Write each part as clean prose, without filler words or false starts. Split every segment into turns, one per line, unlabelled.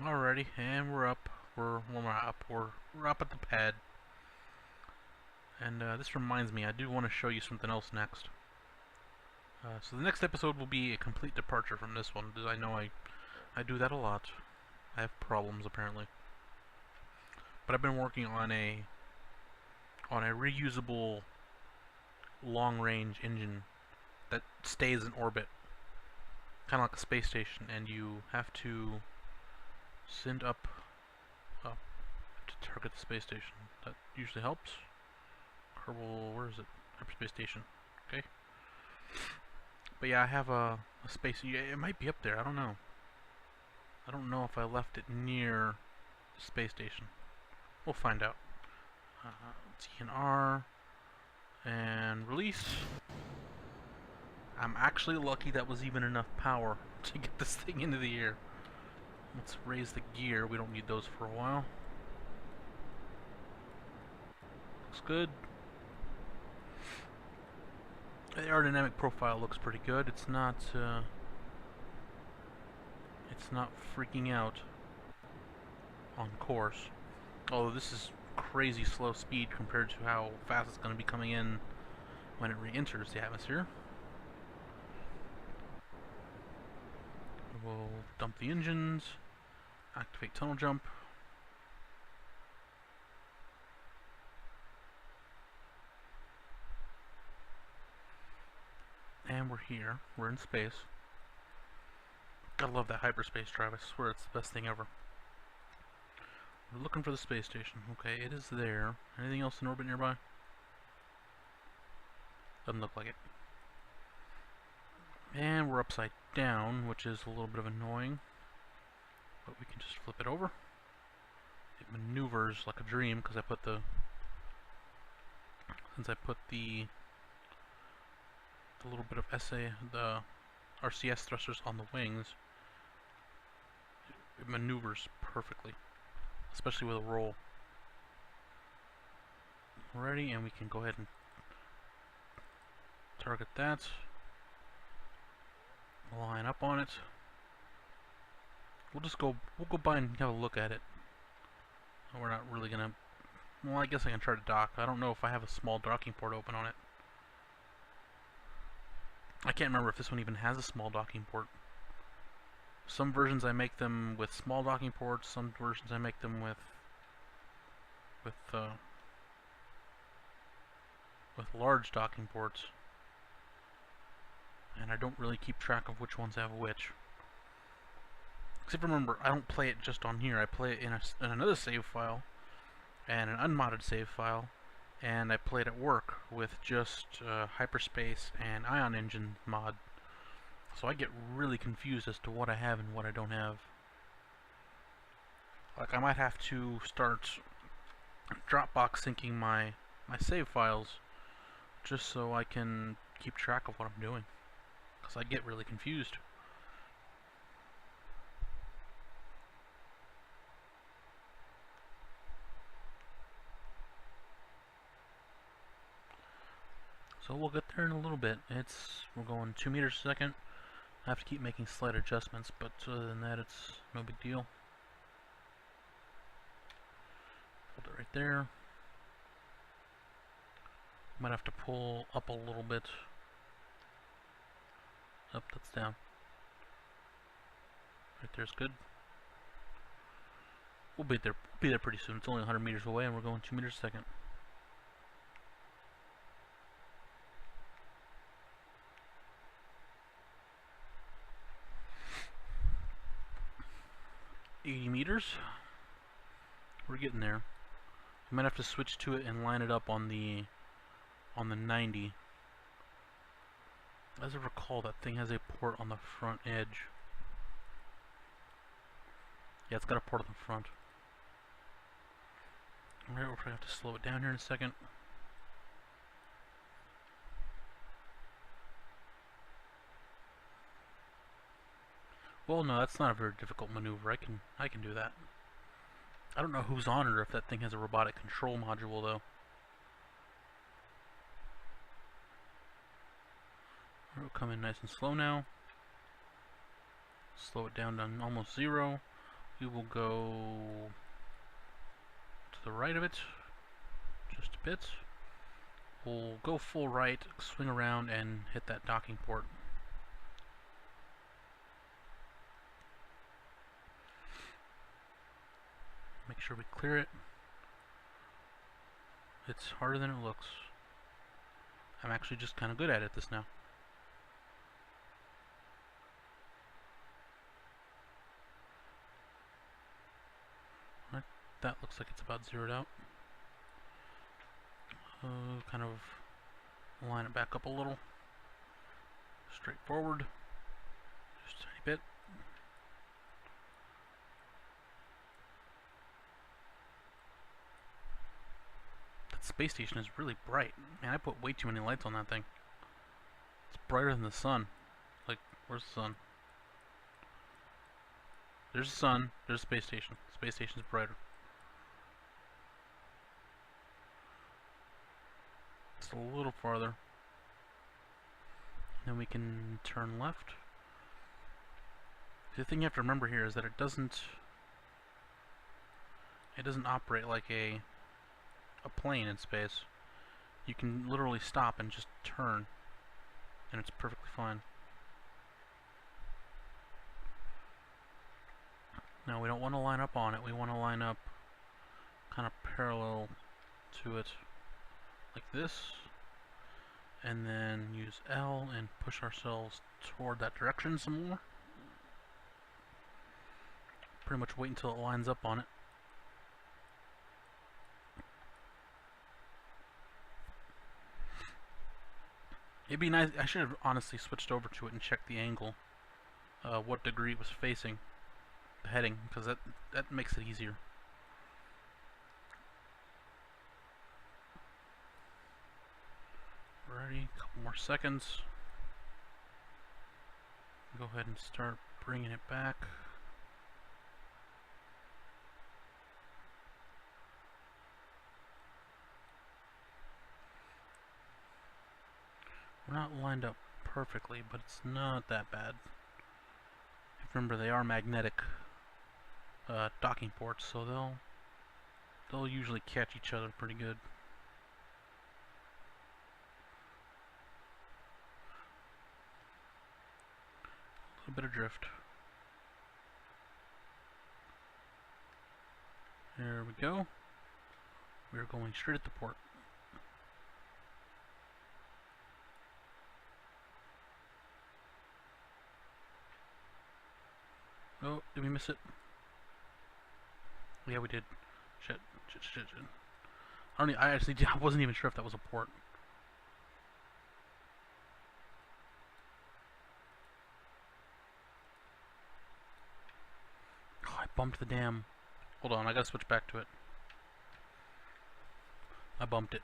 Alrighty, and we're up. We're up. We're up at the pad. And this reminds me, I do want to show you something else next. So the next episode will be a complete departure from this one, because I know I do that a lot. I have problems apparently. But I've been working on a reusable long-range engine that stays in orbit, kind of like a space station, and you have to send up to target the space station. That usually helps. Kerbal, where is it? Hyperspace station. Okay. But yeah, I have a space. Yeah, it might be up there. I don't know. I don't know if I left it near the space station. We'll find out. T and R and release. I'm actually lucky that was even enough power to get this thing into the air. Let's raise the gear. We don't need those for a while. Looks good. The aerodynamic profile looks pretty good. It's not freaking out on course. Although this is crazy slow speed compared to how fast it's going to be coming in when it re-enters the atmosphere. We'll dump the engines, activate tunnel jump. And we're here. We're in space. Gotta love that hyperspace drive. I swear it's the best thing ever. We're looking for the space station. Okay, it is there. Anything else in orbit nearby? Doesn't look like it. And we're upside down, which is a little bit of annoying. But we can just flip it over. It maneuvers like a dream because I put the... Since I put the little bit of the RCS thrusters on the wings, it maneuvers perfectly, especially with a roll. Ready, and we can go ahead and target that. Line up on it. We'll go by and have a look at it. We're not really gonna. Well, I guess I can try to dock. I don't know if I have a small docking port open on it. I can't remember if this one even has a small docking port. Some versions I make them with small docking ports, some versions I make them with large docking ports. And I don't really keep track of which ones have which. Except remember, I don't play it just on here. I play it in another save file and an unmodded save file, and I play it at work with just hyperspace and ion engine mod. So I get really confused as to what I have and what I don't have. Like, I might have to start Dropbox syncing my save files just so I can keep track of what I'm doing, because I get really confused. So we'll get there in a little bit. We're going 2 meters a second. I have to keep making slight adjustments, but other than that, it's no big deal. Hold it right there. Might have to pull up a little bit. Up, that's down. Right there's good. We'll be there pretty soon. It's only 100 meters away, and we're going 2 meters a second. Meters. We're getting there. I might have to switch to it and line it up on the 90. As I recall, that thing has a port on the front edge. Yeah, it's got a port on the front. Alright, we'll probably have to slow it down here in a second. Well, no, that's not a very difficult maneuver. I can do that. I don't know who's on it or if that thing has a robotic control module, though. We'll come in nice and slow now. Slow it down to almost 0. we will go to the right of it, just a bit. We'll go full right, swing around, and hit that docking port. Make sure we clear it. It's harder than it looks. I'm actually just kind of good at it this now. Right, that looks like it's about zeroed out. Kind of line it back up a little. Straight forward. Just a tiny bit. That space station is really bright. Man, I put way too many lights on that thing. It's brighter than the sun. Like, where's the sun? There's the sun, there's the space station. The space station's brighter. Just a little farther. Then we can turn left. The thing you have to remember here is that it doesn't operate like a plane in space. You can literally stop and just turn, and it's perfectly fine. Now we don't want to line up on it, we want to line up kind of parallel to it, like this, and then use L and push ourselves toward that direction some more. Pretty much wait until it lines up on it. It'd be nice, I should have honestly switched over to it and checked the angle, what degree it was facing the heading, because that makes it easier. Alrighty, a couple more seconds. Go ahead and start bringing it back. We're not lined up perfectly, but it's not that bad. Remember, they are magnetic docking ports, so they'll usually catch each other pretty good. A little bit of drift. There we go. We're going straight at the port. Oh, did we miss it? Yeah, we did. Shit. I wasn't even sure if that was a port. Oh, I bumped the damn... Hold on, I gotta switch back to it. I bumped it.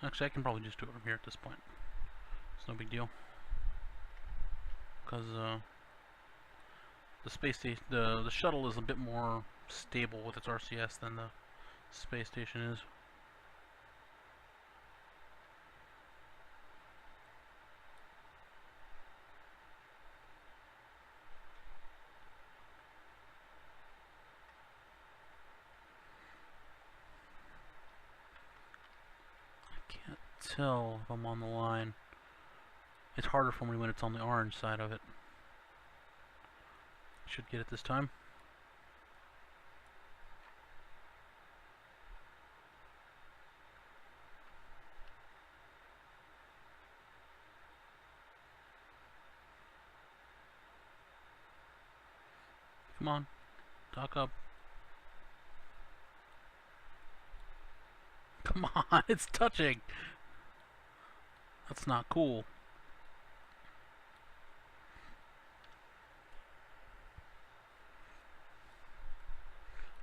Actually, I can probably just do it from here at this point. It's no big deal. Because the space station, the shuttle is a bit more stable with its RCS than the space station is. Tell if I'm on the line. It's harder for me when it's on the orange side of it. Should get it this time. Come on, dock up. Come on, it's touching. That's not cool.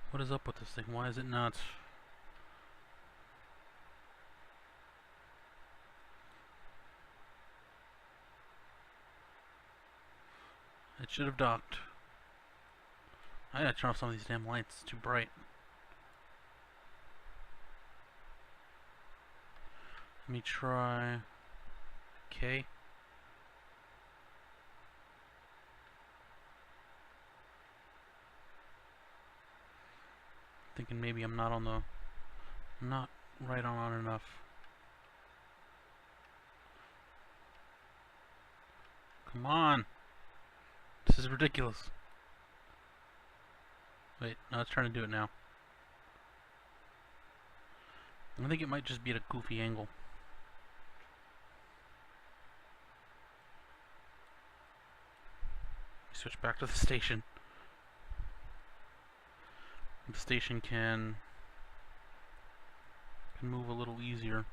What is up with this thing? Why is it not? It should have docked. I gotta turn off some of these damn lights. It's too bright. Let me try K. Thinking maybe I'm not on the... not right on enough. Come on! This is ridiculous. Wait, no, it's trying to do it now. I think it might just be at a goofy angle. Switch back to the station. The station can move a little easier.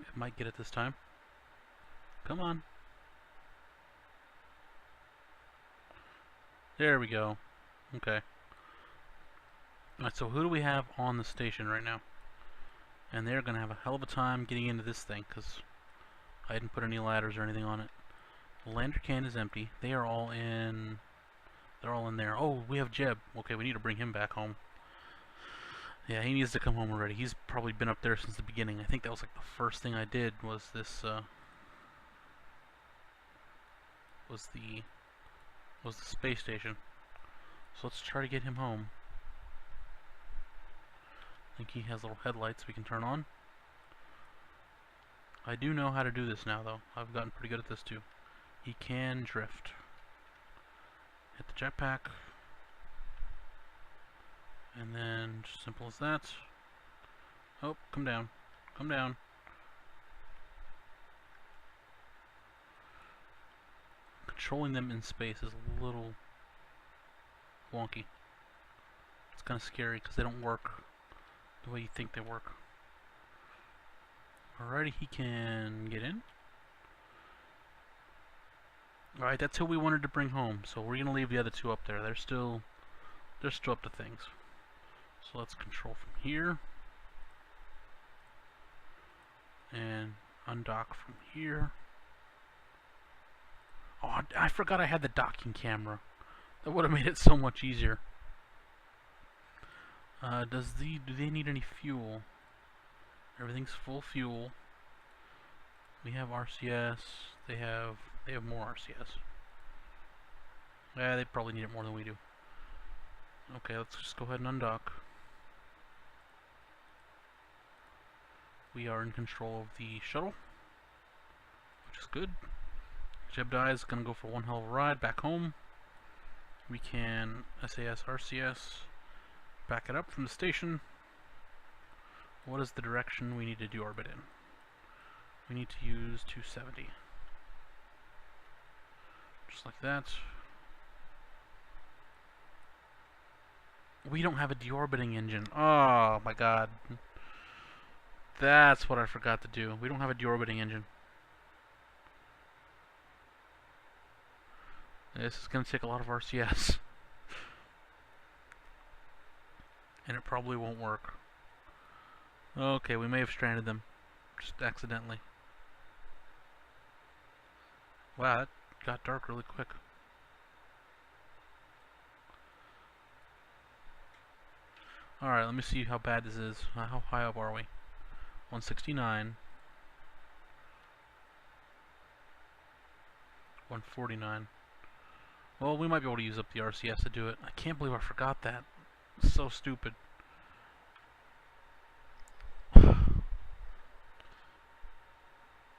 It might get it this time. Come on. There we go. Okay. Alright, so who do we have on the station right now? And they're going to have a hell of a time getting into this thing, because I didn't put any ladders or anything on it. The lander can is empty. They are all in... they're all in there. Oh, we have Jeb. Okay, we need to bring him back home. Yeah, he needs to come home already. He's probably been up there since the beginning. I think that was like the first thing I did was this, was the space station. So let's try to get him home. I think he has little headlights we can turn on. I do know how to do this now, though. I've gotten pretty good at this, too. He can drift. Hit the jetpack. And then, just simple as that. Oh, come down. Come down. Controlling them in space is a little wonky. It's kind of scary because they don't work the way you think they work. Alrighty, he can get in. Alright, that's who we wanted to bring home. So we're gonna leave the other two up there. They're still up to things. So let's control from here. And undock from here. Oh, I forgot I had the docking camera. That would have made it so much easier. Do they need any fuel? Everything's full fuel. We have RCS. They have more RCS. Yeah, they probably need it more than we do. Okay, let's just go ahead and undock. We are in control of the shuttle, which is good. Jebediah is gonna go for one hell of a ride back home. We can SAS RCS back it up from the station. What is the direction we need to deorbit in? We need to use 270. Just like that. We don't have a deorbiting engine. Oh my god. That's what I forgot to do. We don't have a deorbiting engine. This is going to take a lot of RCS. And it probably won't work. Okay, we may have stranded them. Just accidentally. Wow, that got dark really quick. Alright, let me see how bad this is. How high up are we? 169. 149. Well, we might be able to use up the RCS to do it. I can't believe I forgot that. It's so stupid.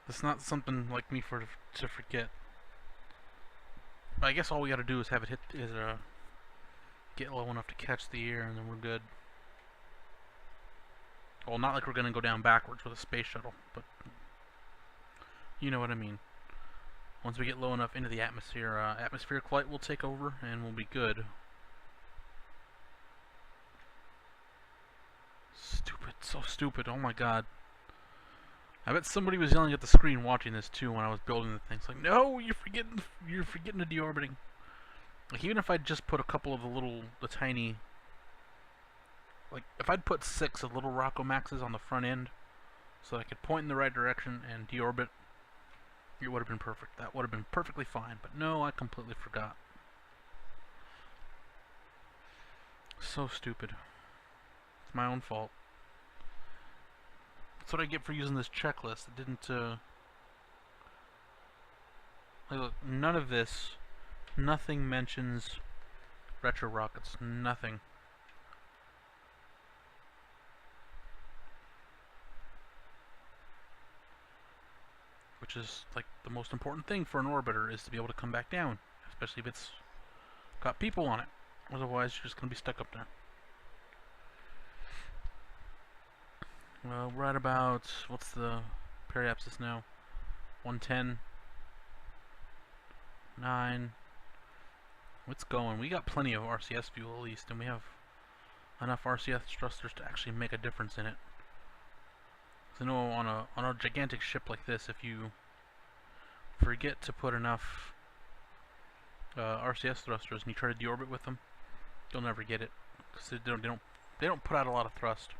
It's not something like me to forget. I guess all we gotta do is have it get low enough to catch the air, and then we're good. Well, not like we're gonna go down backwards with a space shuttle, but you know what I mean. Once we get low enough into the atmosphere, atmospheric flight will take over, and we'll be good. Stupid, so stupid, oh my god. I bet somebody was yelling at the screen watching this too when I was building the things. Like, no, you're forgetting the deorbiting. Like, even if I just put a couple of the tiny, like, if I'd put 6 of little Rocco Maxes on the front end, so I could point in the right direction and deorbit, it would have been perfect. That would have been perfectly fine. But no, I completely forgot. So stupid. It's my own fault. That's what I get for using this checklist. It didn't, like, look, none of this, nothing mentions retro rockets. Nothing. Which is, like, the most important thing for an orbiter, is to be able to come back down. Especially if it's got people on it. Otherwise, you're just going to be stuck up there. Well, we're at about, what's the periapsis now? 110. 9. It's going. We got plenty of RCS fuel at least, and we have enough RCS thrusters to actually make a difference in it. So, you know, on a gigantic ship like this, if you forget to put enough RCS thrusters and you try to deorbit with them, you'll never get it, because they don't put out a lot of thrust.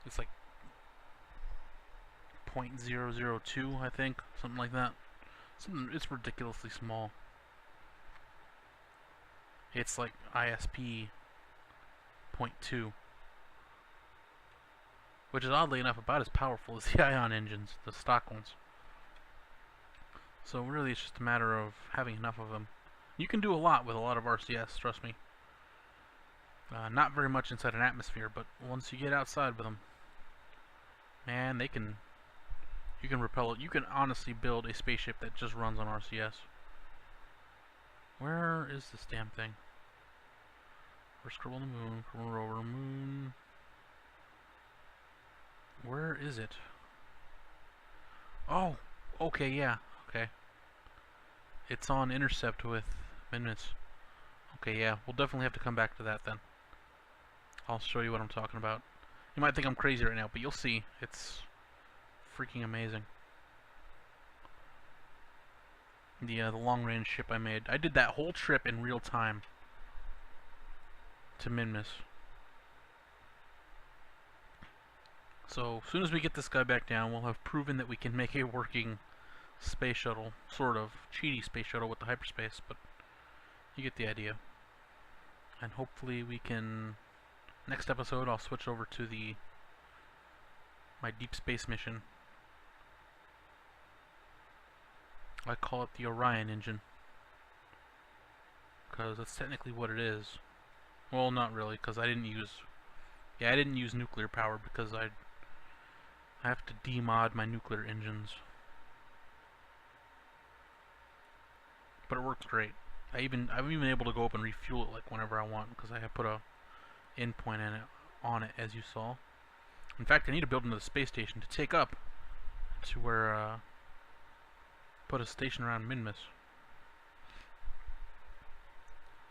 It's like 0.002, I think, something like that. It's ridiculously small. It's like ISP 0.2, which is oddly enough about as powerful as the ion engines, the stock ones. So really it's just a matter of having enough of them. You can do a lot with a lot of RCS, trust me. Not very much inside an atmosphere, but once you get outside with them, man, you can repel it. You can honestly build a spaceship that just runs on RCS. Where is this damn thing? Where's Kerbal on the moon? Kerbal rover, moon. Where is it? Oh, okay, yeah, okay. It's on intercept with Minmus. Okay, yeah, we'll definitely have to come back to that then. I'll show you what I'm talking about. You might think I'm crazy right now, but you'll see. It's freaking amazing. The long-range ship I made. I did that whole trip in real time to Minmus. So, as soon as we get this guy back down, we'll have proven that we can make a working space shuttle. Sort of. Cheaty space shuttle with the hyperspace, but you get the idea. And hopefully we can... Next episode, I'll switch over to my deep space mission. I call it the Orion engine, because that's technically what it is. Well, not really, because I didn't use nuclear power, because I have to demod my nuclear engines. But it works great. I'm even able to go up and refuel it like whenever I want, because I have put a endpoint on it, as you saw. In fact, I need to build another space station to take up to where put a station around Minmus.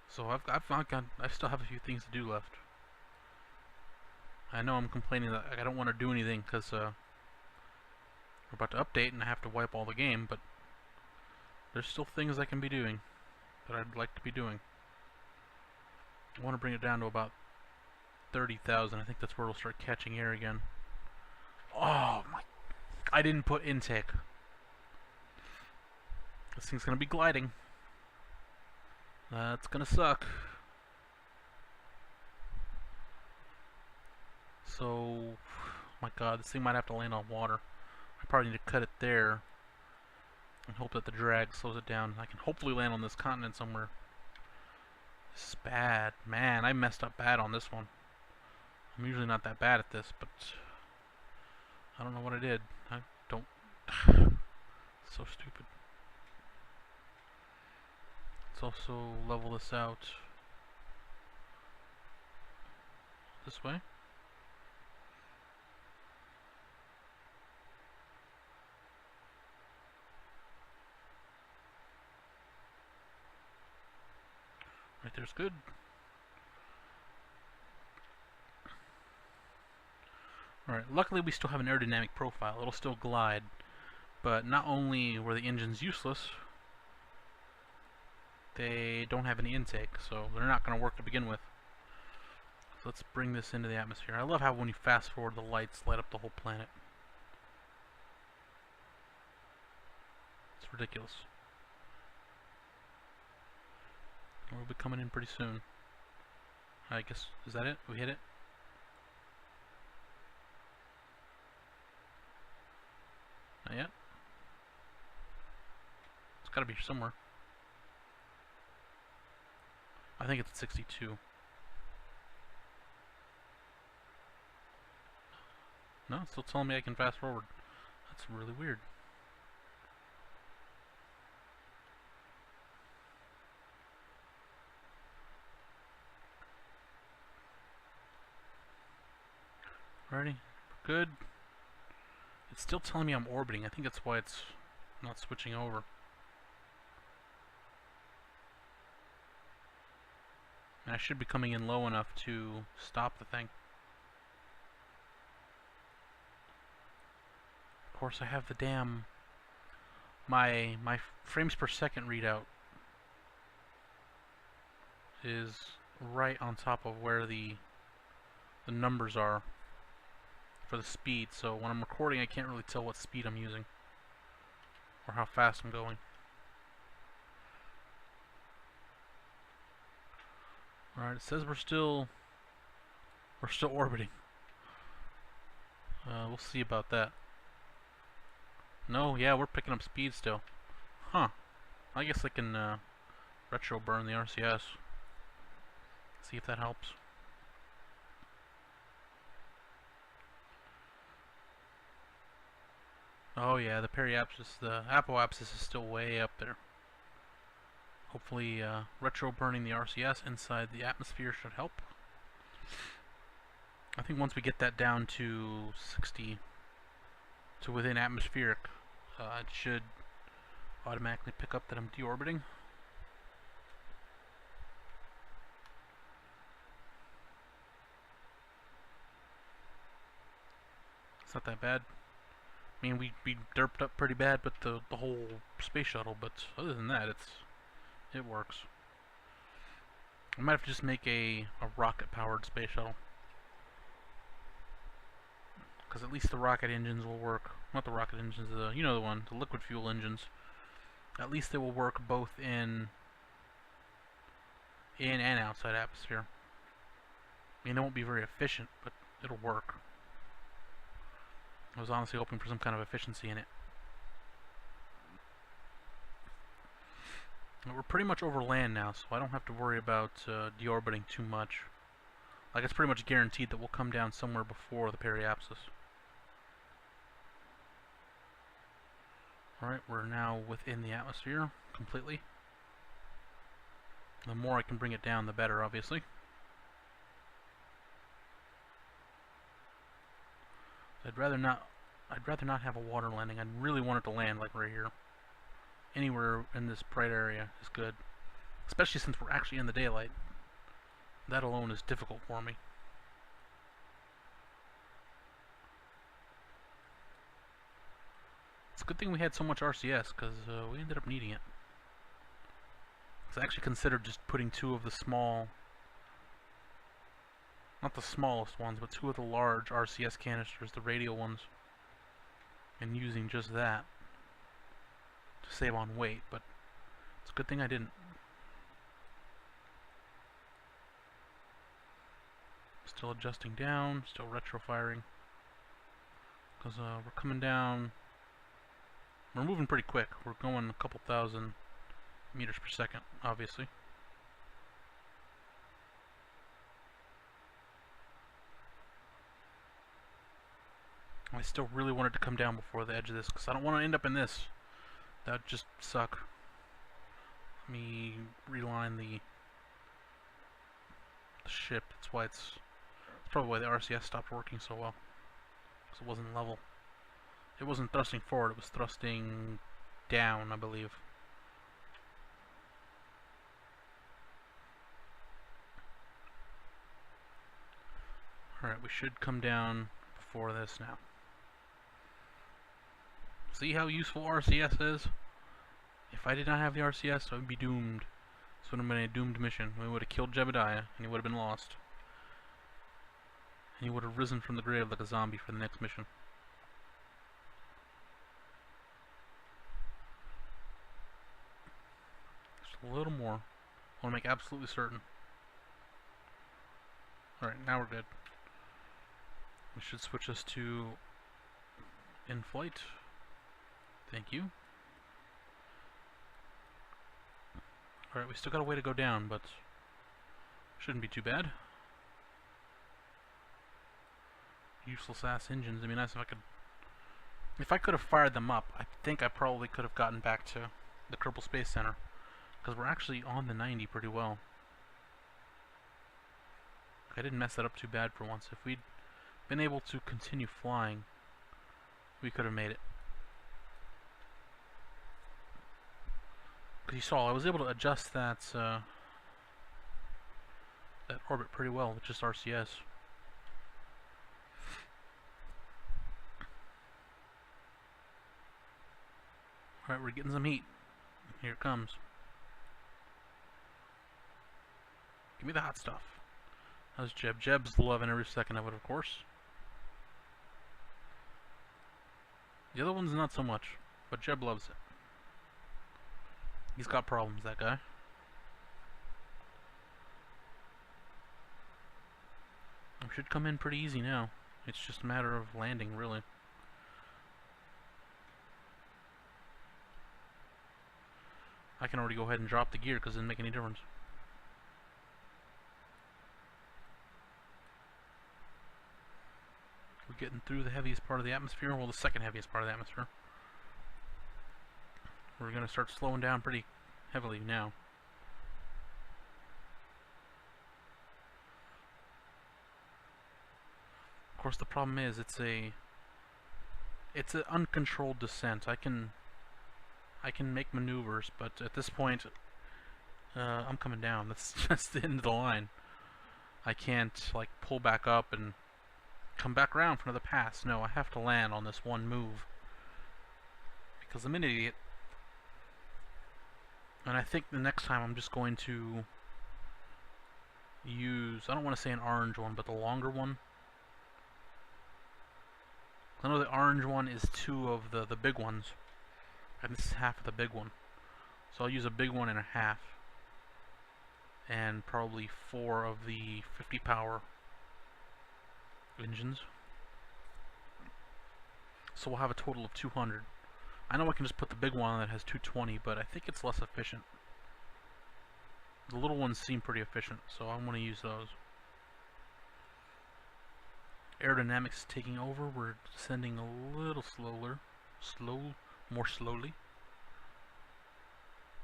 So I still have a few things to do left. I know I'm complaining that I don't want to do anything because we're about to update and I have to wipe all the game, but there's still things I can be doing that I'd like to be doing. I want to bring it down to about 30,000. I think that's where it'll start catching air again. Oh my! I didn't put intake. This thing's gonna be gliding. That's gonna suck. So, my god, this thing might have to land on water. I probably need to cut it there and hope that the drag slows it down. I can hopefully land on this continent somewhere. This is bad. Man, I messed up bad on this one. I'm usually not that bad at this, but I don't know what I did. I don't... So stupid. Let's also level this out this way. Right there's good. Alright, luckily we still have an aerodynamic profile. It'll still glide. But not only were the engines useless, they don't have any intake, so they're not going to work to begin with. So let's bring this into the atmosphere. I love how when you fast forward, the lights light up the whole planet. It's ridiculous. We'll be coming in pretty soon. I guess, is that it? We hit it? Not yet. It's gotta be somewhere. I think it's at 62. No, it's still telling me I can fast forward. That's really weird. Ready? Good. It's still telling me I'm orbiting. I think that's why it's not switching over. And I should be coming in low enough to stop the thing. Of course, I have the damn... My frames per second readout is right on top of where the numbers are for the speed, so when I'm recording I can't really tell what speed I'm using or how fast I'm going. Alright, it says we're still orbiting. We'll see about that. No, yeah, we're picking up speed still. Huh. I guess I can retro burn the RCS. See if that helps. Oh yeah, the periapsis, the apoapsis is still way up there. Hopefully retro burning the RCS inside the atmosphere should help. I think once we get that down to 60, to within atmospheric, it should automatically pick up that I'm deorbiting. It's not that bad. I mean, we derped up pretty bad with the whole space shuttle, but other than that, it works. I might have to just make a rocket-powered space shuttle. Because at least the rocket engines will work. Not the rocket engines, you know the one, the liquid fuel engines. At least they will work both in and outside atmosphere. I mean, they won't be very efficient, but it'll work. I was honestly hoping for some kind of efficiency in it. We're pretty much over land now, so I don't have to worry about deorbiting too much. Like, it's pretty much guaranteed that we'll come down somewhere before the periapsis. Alright, we're now within the atmosphere completely. The more I can bring it down, the better, obviously. I'd rather not have a water landing. I'd really want it to land like right here. Anywhere in this bright area is good. Especially since we're actually in the daylight. That alone is difficult for me. It's a good thing we had so much RCS, because we ended up needing it. I actually considered just putting two of the small, not the smallest ones, but two of the large RCS canisters, the radial ones, and using just that to save on weight, but it's a good thing I didn't. Still adjusting down, still retro firing, because we're coming down. We're moving pretty quick. We're going a couple thousand meters per second, obviously. I still really wanted to come down before the edge of this, because I don't want to end up in this. That would just suck. Let me realign the ship. That's why it's probably why the RCS stopped working so well, because it wasn't level. It wasn't thrusting forward, it was thrusting down, I believe. Alright, we should come down before this now. See how useful RCS is? If I did not have the RCS, I would be doomed. This would have been a doomed mission. We would have killed Jebediah, and he would have been lost. And he would have risen from the grave like a zombie for the next mission. Just a little more. I want to make absolutely certain. Alright, now we're good. We should switch us to in-flight. Thank you. Alright, we still got a way to go down, but shouldn't be too bad. Useless ass engines. It'd be nice if I could have fired them up, I think I probably could have gotten back to the Kerbal Space Center. Because we're actually on the 90 pretty well. I didn't mess that up too bad for once. If we'd been able to continue flying, we could have made it. Because you saw, I was able to adjust that orbit pretty well with just RCS. Alright, we're getting some heat. Here it comes. Give me the hot stuff. How's Jeb? Jeb's loving every second of it, of course. The other one's not so much, but Jeb loves it. He's got problems, that guy. We should come in pretty easy now. It's just a matter of landing, really. I can already go ahead and drop the gear because it doesn't make any difference. We're getting through the heaviest part of the atmosphere, well, the second heaviest part of the atmosphere. We're going to start slowing down pretty heavily now. Of course, the problem is it's an uncontrolled descent. I can make maneuvers, but at this point, I'm coming down. That's just the end of the line. I can't like pull back up and come back around for another pass. No, I have to land on this one move because I'm an idiot. And I think the next time I'm just going to use, I don't want to say an orange one, but the longer one. I know the orange one is 2 of the big ones, and this is half of the big one. So I'll use a big one and a half, and probably 4 of the 50 power engines. So we'll have a total of 200. I know I can just put the big one on that has 220, but I think it's less efficient. The little ones seem pretty efficient, so I'm going to use those. Aerodynamics is taking over. We're descending a little more slowly.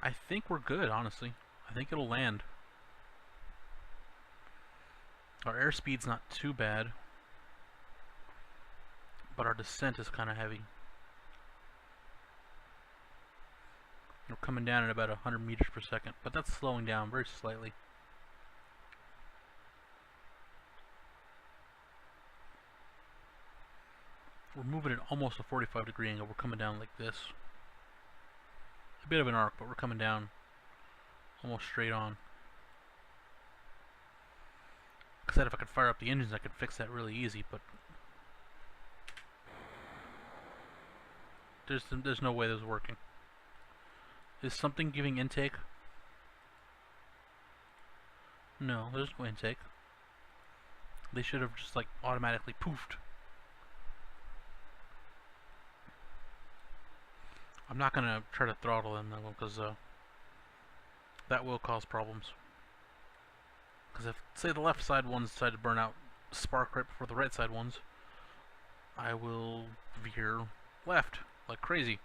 I think we're good, honestly. I think it'll land. Our airspeed's not too bad, but our descent is kind of heavy. We're coming down at about 100 meters per second, but that's slowing down very slightly. We're moving at almost a 45-degree angle. We're coming down like this. A bit of an arc, but we're coming down almost straight on. Like I said, if I could fire up the engines, I could fix that really easy, but there's no way this is working. Is something giving intake? No, there's no intake. They should have just like automatically poofed. I'm not gonna try to throttle them though, because that will cause problems. Because if, say, the left side ones decide to burn out spark right before the right side ones, I will veer left like crazy.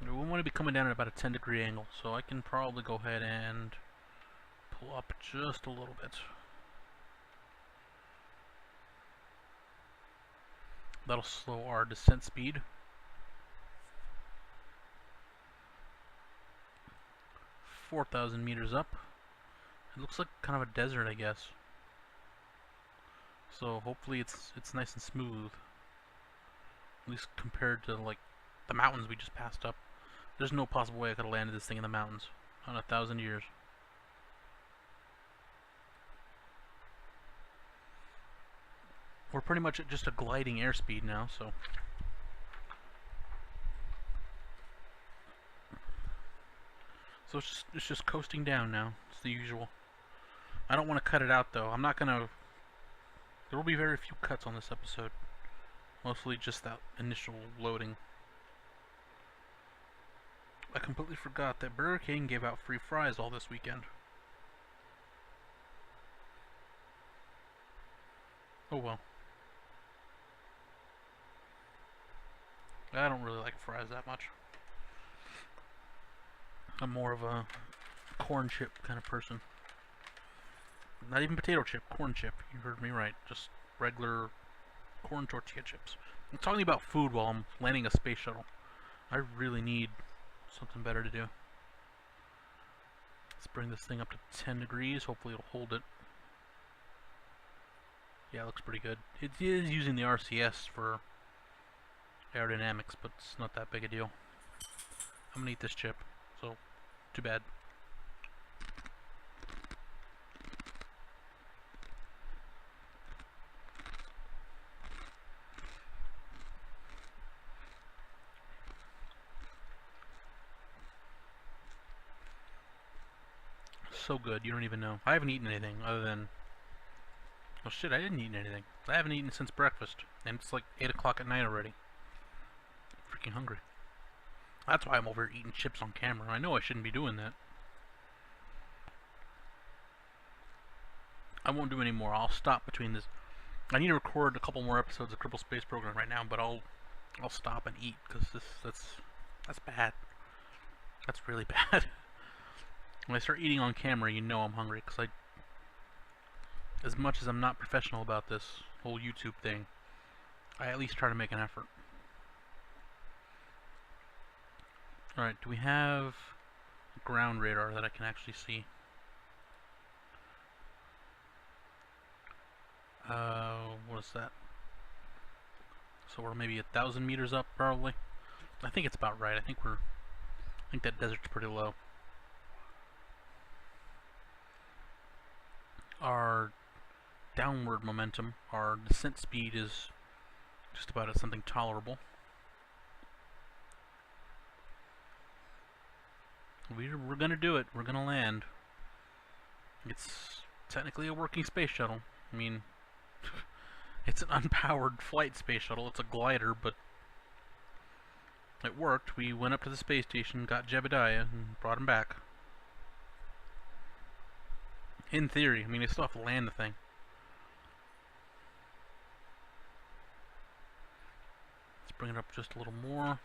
We want to be coming down at about a 10-degree angle, so I can probably go ahead and pull up just a little bit. That'll slow our descent speed. 4,000 meters up. It looks like kind of a desert, I guess. So hopefully it's nice and smooth. At least compared to like the mountains we just passed up. There's no possible way I could have landed this thing in the mountains. Not in 1,000 years. We're pretty much at just a gliding airspeed now, so it's just coasting down now. It's the usual. I don't want to cut it out though. I'm not gonna. There will be very few cuts on this episode. Mostly just that initial loading. I completely forgot that Burger King gave out free fries all this weekend. Oh well. I don't really like fries that much. I'm more of a corn chip kind of person. Not even potato chip, corn chip. You heard me right. Just regular corn tortilla chips. I'm talking about food while I'm landing a space shuttle. I really need something better to do. Let's bring this thing up to 10 degrees. Hopefully it'll hold it. Yeah, it looks pretty good. It is using the RCS for aerodynamics, but it's not that big a deal. I'm gonna eat this chip, so too bad. So good, you don't even know. I haven't eaten anything other than... Oh shit, I didn't eat anything. I haven't eaten since breakfast, and it's like 8 o'clock at night already. Freaking hungry. That's why I'm over here eating chips on camera. I know I shouldn't be doing that. I won't do any more. I'll stop between this. I need to record a couple more episodes of Kerbal Space Program right now, but I'll stop and eat because that's bad. That's really bad. When I start eating on camera, you know I'm hungry because as much as I'm not professional about this whole YouTube thing, I at least try to make an effort. Alright, do we have a ground radar that I can actually see? What is that? So we're maybe 1,000 meters up, probably. I think it's about right. I think that desert's pretty low. Our downward momentum, our descent speed is just about at something tolerable. We're gonna do it. We're gonna land. It's technically a working space shuttle. I mean, it's an unpowered flight space shuttle. It's a glider, but it worked. We went up to the space station, got Jebediah, and brought him back. In theory. I mean, they still have to land the thing. Let's bring it up just a little more.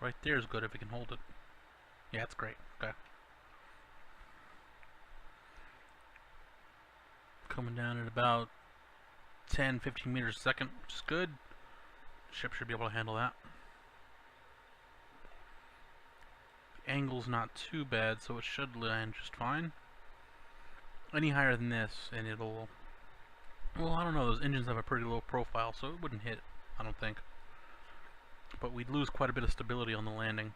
Right there is good if we can hold it. Yeah, it's great. Okay. Coming down at about 10-15 meters a second, which is good. Ship should be able to handle that. The angle's not too bad, so it should land just fine. Any higher than this, and it'll... Well, I don't know, those engines have a pretty low profile, so it wouldn't hit, I don't think. But we'd lose quite a bit of stability on the landing.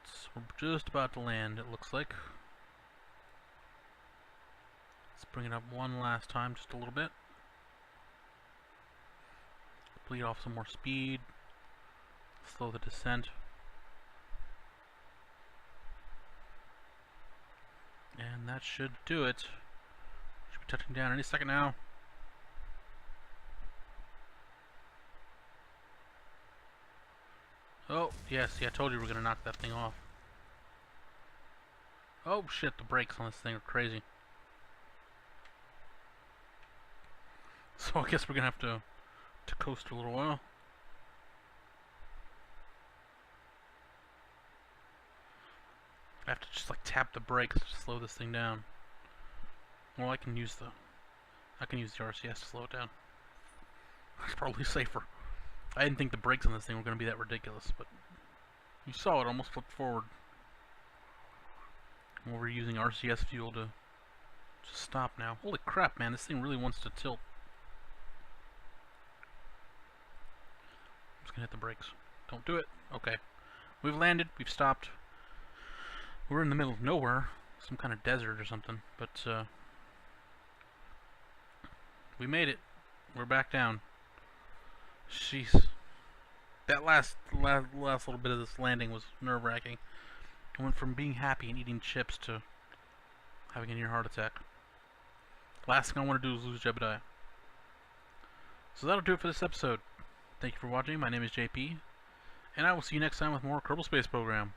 So we're just about to land, it looks like. Let's bring it up one last time, just a little bit. Bleed off some more speed. Slow the descent. And that should do it. Should be touching down any second now. Oh, yes, yeah, I told you we were going to knock that thing off. Oh shit, the brakes on this thing are crazy. So I guess we're going to have to coast a little while. I have to just like tap the brakes to slow this thing down. Well, I can use the RCS to slow it down. It's probably safer. I didn't think the brakes on this thing were going to be that ridiculous, but you saw it almost flip forward. Well, we're using RCS fuel to stop now. Holy crap, man, this thing really wants to tilt. I'm just going to hit the brakes. Don't do it. Okay. We've landed. We've stopped. We're in the middle of nowhere. Some kind of desert or something. But, we made it. We're back down. Jeez. That last little bit of this landing was nerve-wracking. I went from being happy and eating chips to having a near heart attack. Last thing I want to do is lose Jebediah. So that'll do it for this episode. Thank you for watching. My name is JP, and I will see you next time with more Kerbal Space Program.